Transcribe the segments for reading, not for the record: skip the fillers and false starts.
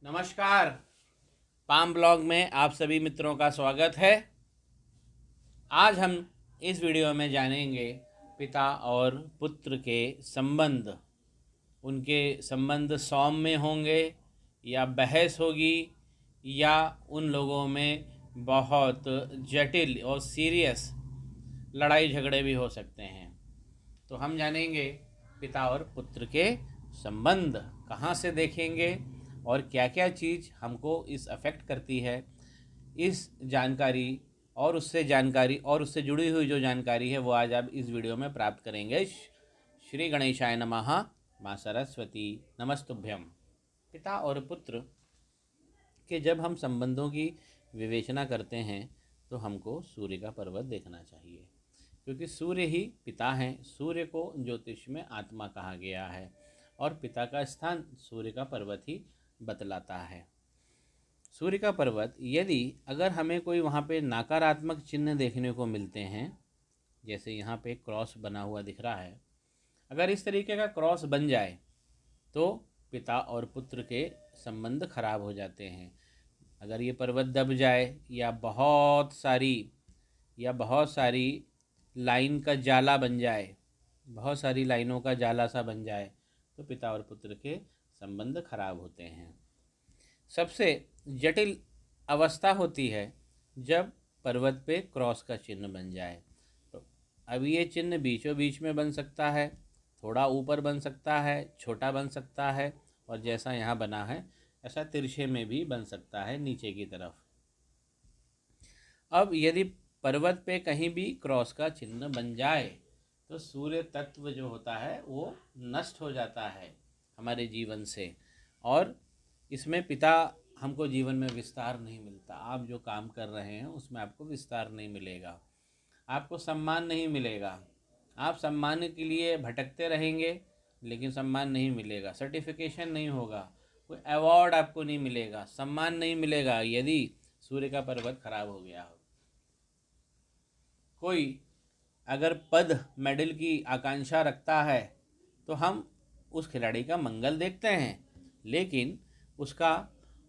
नमस्कार। Palm blog में आप सभी मित्रों का स्वागत है। आज हम इस वीडियो में जानेंगे पिता और पुत्र के संबंध। उनके संबंध सौम्य होंगे या बहस होगी या उन लोगों में बहुत जटिल और सीरियस लड़ाई झगड़े भी हो सकते हैं। तो हम जानेंगे पिता और पुत्र के संबंध कहाँ से देखेंगे और क्या क्या चीज़ हमको इस अफेक्ट करती है। इस जानकारी और उससे जुड़ी हुई जो जानकारी है वो आज आप इस वीडियो में प्राप्त करेंगे। श्री गणेशाय नमः। माँ सरस्वती नमस्तुभ्यम। पिता और पुत्र के जब हम संबंधों की विवेचना करते हैं तो हमको सूर्य का पर्वत देखना चाहिए, क्योंकि सूर्य ही पिता हैं। सूर्य को ज्योतिष में आत्मा कहा गया है और पिता का स्थान सूर्य का पर्वत ही बतलाता है। सूर्य का पर्वत यदि अगर हमें कोई वहाँ पे नकारात्मक चिन्ह देखने को मिलते हैं, जैसे यहाँ पे क्रॉस बना हुआ दिख रहा है, अगर इस तरीके का क्रॉस बन जाए तो पिता और पुत्र के संबंध खराब हो जाते हैं। अगर ये पर्वत दब जाए या बहुत सारी लाइन का जाला बन जाए, बहुत सारी लाइनों का जाला सा बन जाए, तो पिता और पुत्र के संबंध खराब होते हैं। सबसे जटिल अवस्था होती है जब पर्वत पे क्रॉस का चिन्ह बन जाए। तो अब ये चिन्ह बीचों बीच में बन सकता है, थोड़ा ऊपर बन सकता है, छोटा बन सकता है, और जैसा यहाँ बना है ऐसा तिरछे में भी बन सकता है नीचे की तरफ। अब यदि पर्वत पे कहीं भी क्रॉस का चिन्ह बन जाए तो सूर्य तत्व जो होता है वो नष्ट हो जाता है हमारे जीवन से, और इसमें पिता हमको जीवन में विस्तार नहीं मिलता। आप जो काम कर रहे हैं उसमें आपको विस्तार नहीं मिलेगा, आपको सम्मान नहीं मिलेगा। आप सम्मान के लिए भटकते रहेंगे लेकिन सम्मान नहीं मिलेगा, सर्टिफिकेशन नहीं होगा, कोई अवार्ड आपको नहीं मिलेगा, सम्मान नहीं मिलेगा यदि सूर्य का पर्वत खराब हो गया हो। कोई अगर पद मेडल की आकांक्षा रखता है तो हम उस खिलाड़ी का मंगल देखते हैं, लेकिन उसका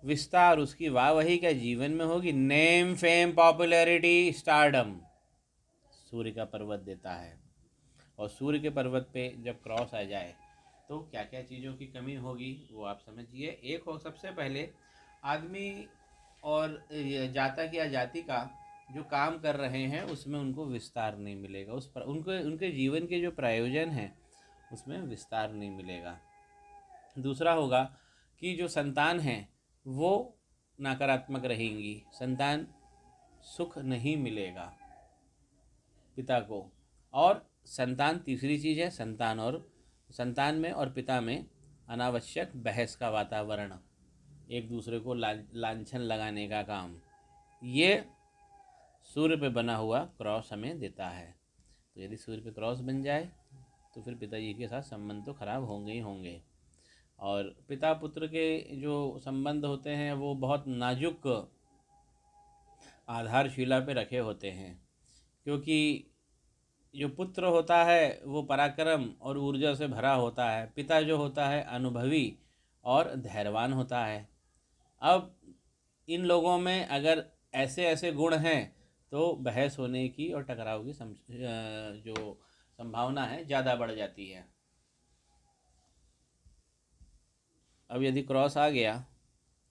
विस्तार, उसकी वाहवाही क्या जीवन में होगी? नेम, फेम, पॉपुलैरिटी, स्टारडम सूर्य का पर्वत देता है। और सूर्य के पर्वत पे जब क्रॉस आ जाए तो क्या क्या चीज़ों की कमी होगी वो आप समझिए। एक हो सबसे पहले आदमी और जातक या जाति का जो काम कर रहे हैं उसमें उनको विस्तार नहीं मिलेगा, उस पर उनके जीवन के जो प्रयोजन हैं उसमें विस्तार नहीं मिलेगा। दूसरा होगा कि जो संतान है वो नकारात्मक रहेंगी, संतान सुख नहीं मिलेगा पिता को। और संतान तीसरी चीज़ है, संतान में और पिता में अनावश्यक बहस का वातावरण, एक दूसरे को लांछन लगाने का काम, ये सूर्य पे बना हुआ क्रॉस हमें देता है। तो यदि सूर्य पे क्रॉस बन जाए तो फिर पिताजी के साथ संबंध तो खराब होंगे ही होंगे। और पिता पुत्र के जो संबंध होते हैं वो बहुत नाजुक आधारशिला पे रखे होते हैं, क्योंकि जो पुत्र होता है वो पराक्रम और ऊर्जा से भरा होता है, पिता जो होता है अनुभवी और धैर्यवान होता है। अब इन लोगों में अगर ऐसे ऐसे गुण हैं तो बहस होने की और टकराव की जो संभावना है ज़्यादा बढ़ जाती है। अब यदि क्रॉस आ गया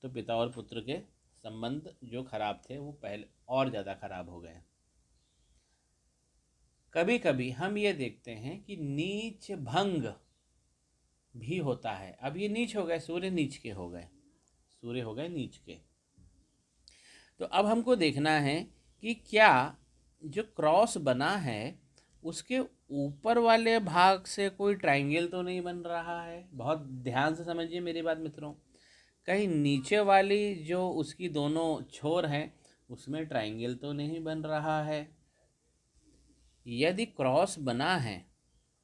तो पिता और पुत्र के संबंध जो खराब थे वो पहले और ज़्यादा खराब हो गए। कभी कभी हम ये देखते हैं कि नीच भंग भी होता है। अब ये नीच हो गए, सूर्य नीच के हो गए, सूर्य हो गए नीच के। तो अब हमको देखना है कि क्या जो क्रॉस बना है उसके ऊपर वाले भाग से कोई ट्रायंगल तो नहीं बन रहा है। बहुत ध्यान से समझिए मेरी बात मित्रों, कहीं नीचे वाली जो उसकी दोनों छोर हैं उसमें ट्रायंगल तो नहीं बन रहा है। यदि क्रॉस बना है,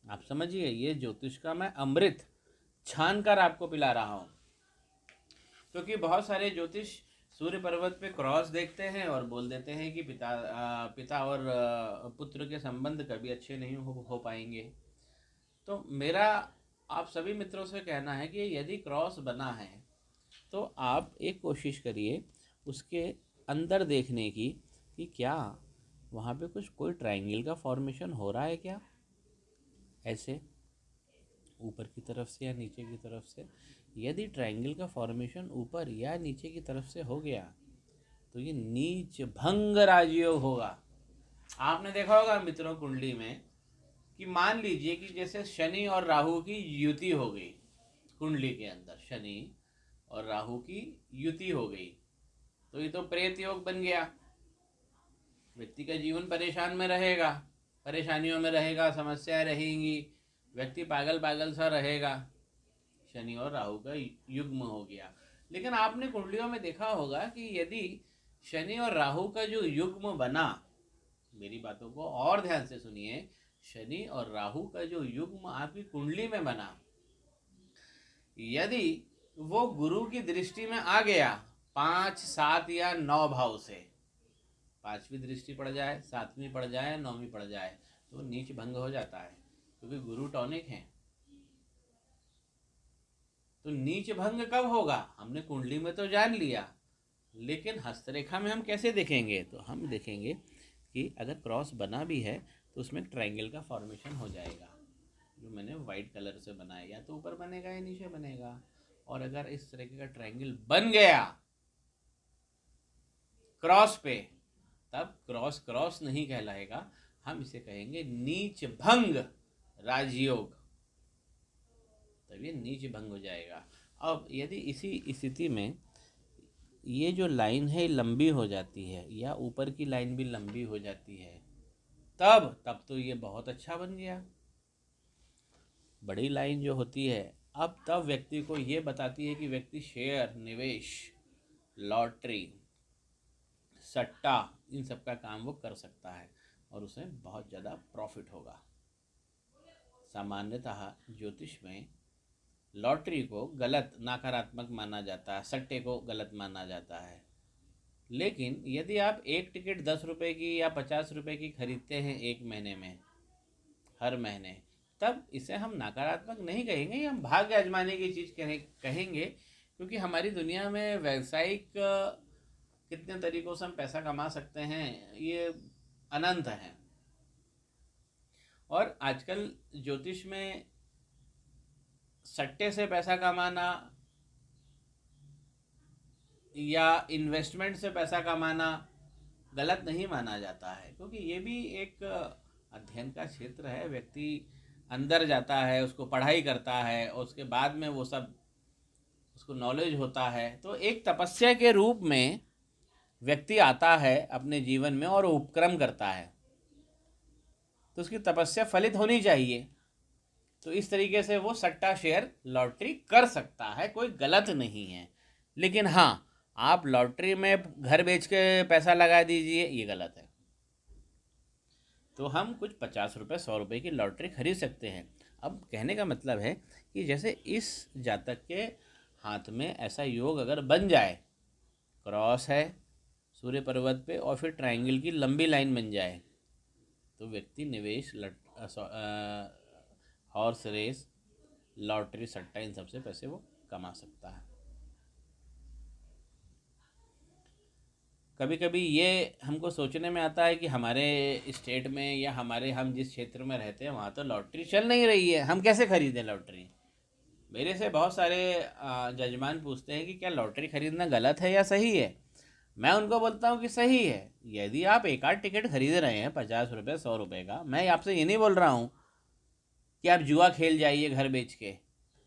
आप समझिए ये ज्योतिष का मैं अमृत छान कर आपको पिला रहा हूँ, क्योंकि बहुत सारे ज्योतिष सूर्य पर्वत पे क्रॉस देखते हैं और बोल देते हैं कि पिता और पुत्र के संबंध कभी अच्छे नहीं हो पाएंगे। तो मेरा आप सभी मित्रों से कहना है कि यदि क्रॉस बना है तो आप एक कोशिश करिए उसके अंदर देखने की कि क्या वहाँ पे कोई ट्रायंगल का फॉर्मेशन हो रहा है क्या, ऐसे ऊपर की तरफ से या नीचे की तरफ से। यदि ट्रायंगल का फॉर्मेशन ऊपर या नीचे की तरफ से हो गया तो ये नीच भंग राजयोग होगा। आपने देखा होगा मित्रों कुंडली में कि मान लीजिए कि जैसे शनि और राहु की युति हो गई, कुंडली के अंदर शनि और राहु की युति हो गई, तो ये तो प्रेत योग बन गया। व्यक्ति का जीवन परेशान में रहेगा, परेशानियों में रहेगा, समस्याएं रहेंगी, व्यक्ति पागल पागल सा रहेगा। शनि और राहु का युग्म हो गया। लेकिन आपने कुंडलियों में देखा होगा कि यदि शनि और राहु का जो युग्म बना, मेरी बातों को और ध्यान से सुनिए, शनि और राहु का जो युग्म आपकी कुंडली में बना, यदि वो गुरु की दृष्टि में आ गया 5, 7 या 9 भाव से, 5वीं दृष्टि पड़ जाए, 7वीं पड़ जाए, 9वीं पड़ जाए, तो नीच भंग हो जाता है, क्योंकि गुरु टॉनिक है। तो नीच भंग कब होगा, हमने कुंडली में तो जान लिया, लेकिन हस्तरेखा में हम कैसे देखेंगे? तो हम देखेंगे कि अगर क्रॉस बना भी है तो उसमें ट्रायंगल का फॉर्मेशन हो जाएगा, जो मैंने वाइट कलर से बनाया, या तो ऊपर बनेगा या नीचे बनेगा। और अगर इस तरीके का ट्रायंगल बन गया क्रॉस पे, तब क्रॉस क्रॉस नहीं कहलाएगा, हम इसे कहेंगे नीच भंग राजयोग, तब ये नीच भंग हो जाएगा। अब यदि इसी स्थिति में ये जो लाइन है लंबी हो जाती है, या ऊपर की लाइन भी लंबी हो जाती है, तब तो ये बहुत अच्छा बन गया। बड़ी लाइन जो होती है अब तब व्यक्ति को ये बताती है कि व्यक्ति शेयर, निवेश, लॉटरी, सट्टा, इन सब का काम वो कर सकता है और उसे बहुत ज़्यादा प्रॉफिट होगा। सामान्यतः ज्योतिष में लॉटरी को गलत, नकारात्मक माना जाता है, सट्टे को गलत माना जाता है। लेकिन यदि आप एक टिकट 10 रुपये की या 50 रुपये की खरीदते हैं एक महीने में, हर महीने, तब इसे हम नकारात्मक नहीं कहेंगे, हम भाग्य आजमाने की चीज़ कहेंगे, क्योंकि हमारी दुनिया में व्यावसायिक कितने तरीक़ों से हम पैसा कमा सकते हैं, ये अनंत है। और आजकल ज्योतिष में सट्टे से पैसा कमाना या इन्वेस्टमेंट से पैसा कमाना गलत नहीं माना जाता है, क्योंकि ये भी एक अध्ययन का क्षेत्र है। व्यक्ति अंदर जाता है, उसको पढ़ाई करता है और उसके बाद में वो सब उसको नॉलेज होता है। तो एक तपस्या के रूप में व्यक्ति आता है अपने जीवन में और उपक्रम करता है, तो उसकी तपस्या फलित होनी चाहिए। तो इस तरीके से वो सट्टा, शेयर, लॉटरी कर सकता है, कोई गलत नहीं है। लेकिन हाँ, आप लॉटरी में घर बेच के पैसा लगा दीजिए, ये गलत है। तो हम कुछ 50 रुपये, 100 रुपये की लॉटरी खरीद सकते हैं। अब कहने का मतलब है कि जैसे इस जातक के हाथ में ऐसा योग अगर बन जाए, क्रॉस है सूर्य पर्वत पे और फिर ट्रायंगल की लंबी लाइन बन जाए, तो व्यक्ति निवेश, हॉर्स रेस, लॉटरी, सट्टा, इन सबसे पैसे वो कमा सकता है। कभी कभी ये हमको सोचने में आता है कि हमारे स्टेट में या हम जिस क्षेत्र में रहते हैं वहाँ तो लॉटरी चल नहीं रही है, हम कैसे खरीदें लॉटरी। मेरे से बहुत सारे जजमान पूछते हैं कि क्या लॉटरी खरीदना गलत है या सही है। मैं उनको बोलता हूँ कि सही है। यदि आप एक आध टिकट खरीद रहे हैं 50 रुपये, 100 रुपये का, मैं आपसे ये नहीं बोल रहा हूँ कि आप जुआ खेल जाइए घर बेच के,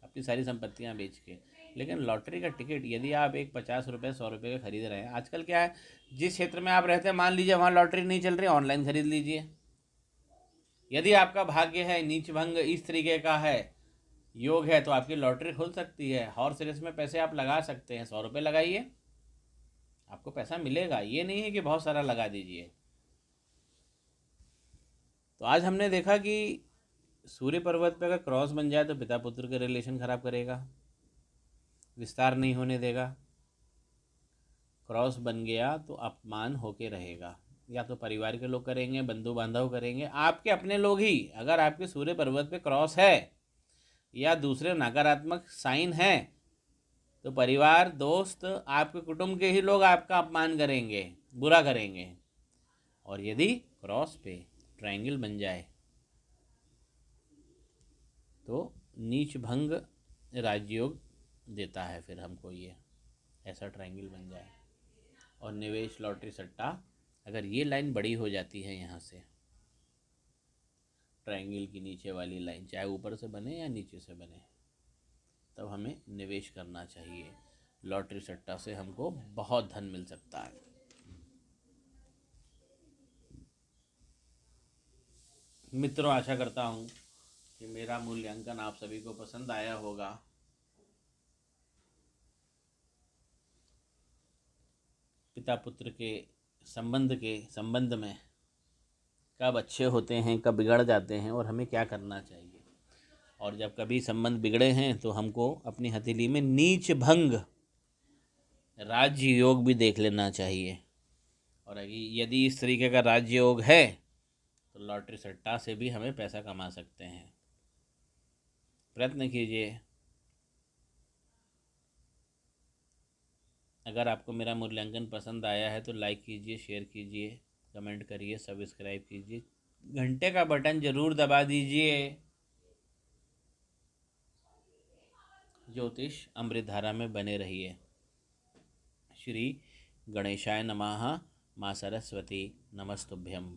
अपनी सारी संपत्तियाँ बेच के। लेकिन लॉटरी का टिकट यदि आप एक 50 रुपये, 100 रुपये का खरीद रहे हैं, आजकल क्या है, जिस क्षेत्र में आप रहते हैं मान लीजिए वहाँ लॉटरी नहीं चल रही, ऑनलाइन खरीद लीजिए। यदि आपका भाग्य है, नीच भंग इस तरीके का है, योग है, तो आपकी लॉटरी खुल सकती है। हॉर्स रेस में पैसे आप लगा सकते हैं, 100 रुपये लगाइए, आपको पैसा मिलेगा। ये नहीं है कि बहुत सारा लगा दीजिए। तो आज हमने देखा कि सूर्य पर्वत पे अगर क्रॉस बन जाए तो पिता पुत्र के रिलेशन खराब करेगा, विस्तार नहीं होने देगा। क्रॉस बन गया तो अपमान होके रहेगा, या तो परिवार के लोग करेंगे, बंधु बांधव करेंगे, आपके अपने लोग ही। अगर आपके सूर्य पर्वत पे क्रॉस है या दूसरे नकारात्मक साइन है तो परिवार, दोस्त, आपके कुटुंब के ही लोग आपका अपमान करेंगे, बुरा करेंगे। और यदि क्रॉस पे ट्रायंगल बन जाए तो नीच भंग राजयोग देता है फिर हमको ये, ऐसा ट्रायंगल बन जाए। और निवेश, लॉटरी, सट्टा, अगर ये लाइन बड़ी हो जाती है यहाँ से, ट्रायंगल की नीचे वाली लाइन, चाहे ऊपर से बने या नीचे से बने, तब हमें निवेश करना चाहिए। लॉटरी सट्टा से हमको बहुत धन मिल सकता है। मित्रों, आशा करता हूँ कि मेरा मूल्यांकन आप सभी को पसंद आया होगा। पिता पुत्र के संबंध में कब अच्छे होते हैं, कब बिगड़ जाते हैं, और हमें क्या करना चाहिए। और जब कभी संबंध बिगड़े हैं तो हमको अपनी हथेली में नीच भंग राज्य योग भी देख लेना चाहिए। और यदि इस तरीके का राज्य योग है तो लॉटरी सट्टा से भी हमें पैसा कमा सकते हैं। प्रयत्न कीजिए। अगर आपको मेरा मूल्यांकन पसंद आया है तो लाइक कीजिए, शेयर कीजिए, कमेंट करिए, सब्सक्राइब कीजिए, घंटे का बटन ज़रूर दबा दीजिए। ज्योतिष अमृतधारा में बने रहिए। श्री गणेशाय नमः। माँ सरस्वती नमस्तुभ्यम।